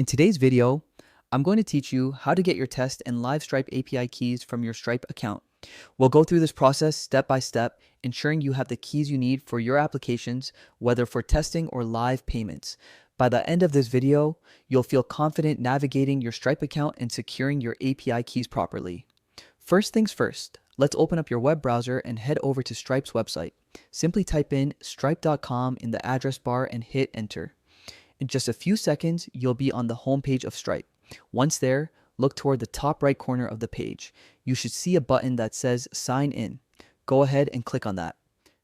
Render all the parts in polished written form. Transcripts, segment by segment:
In today's video, I'm going to teach you how to get your test and live Stripe API keys from your Stripe account. We'll go through this process step by step, ensuring you have the keys you need for your applications, whether for testing or live payments. By the end of this video, you'll feel confident navigating your Stripe account and securing your API keys properly. First things first, let's open up your web browser and head over to Stripe's website. Simply type in stripe.com in the address bar and hit enter. In just a few seconds, you'll be on the homepage of Stripe. Once there, look toward the top right corner of the page. You should see a button that says Sign In. Go ahead and click on that.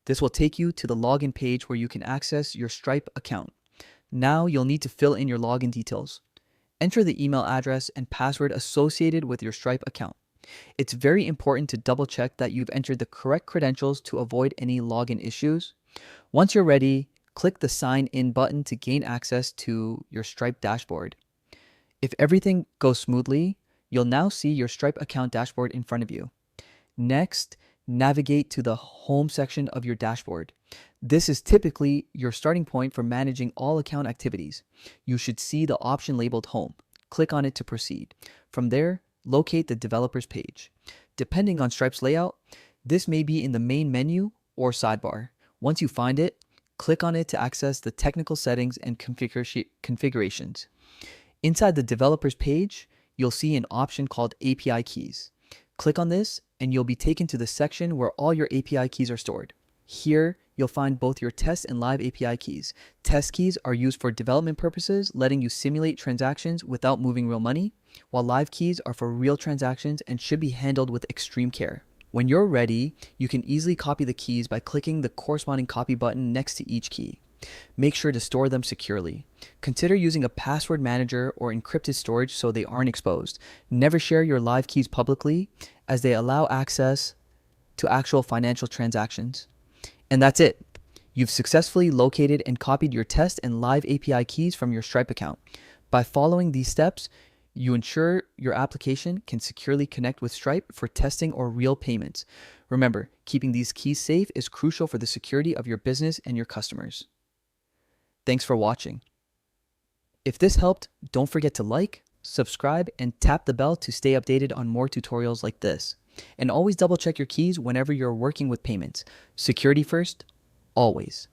This will take you to the login page where you can access your Stripe account. Now you'll need to fill in your login details. Enter the email address and password associated with your Stripe account. It's very important to double check that you've entered the correct credentials to avoid any login issues. Once you're ready, click the Sign In button to gain access to your Stripe dashboard. If everything goes smoothly, you'll now see your Stripe account dashboard in front of you. Next, navigate to the home section of your dashboard. This is typically your starting point for managing all account activities. You should see the option labeled Home. Click on it to proceed. From there, locate the developers page. Depending on Stripe's layout, this may be in the main menu or sidebar. Once you find it, click on it to access the technical settings and configurations. Inside the developers page, you'll see an option called API keys. Click on this and you'll be taken to the section where all your API keys are stored. Here, you'll find both your test and live API keys. Test keys are used for development purposes, letting you simulate transactions without moving real money, while live keys are for real transactions and should be handled with extreme care. When you're ready, you can easily copy the keys by clicking the corresponding copy button next to each key. Make sure to store them securely. Consider using a password manager or encrypted storage so they aren't exposed. Never share your live keys publicly, as they allow access to actual financial transactions. And that's it. You've successfully located and copied your test and live API keys from your Stripe account. By following these steps, you ensure your application can securely connect with Stripe for testing or real payments. Remember, keeping these keys safe is crucial for the security of your business and your customers. Thanks for watching. If this helped, don't forget to like, subscribe, and tap the bell to stay updated on more tutorials like this. And always double check your keys whenever you're working with payments. Security first, always.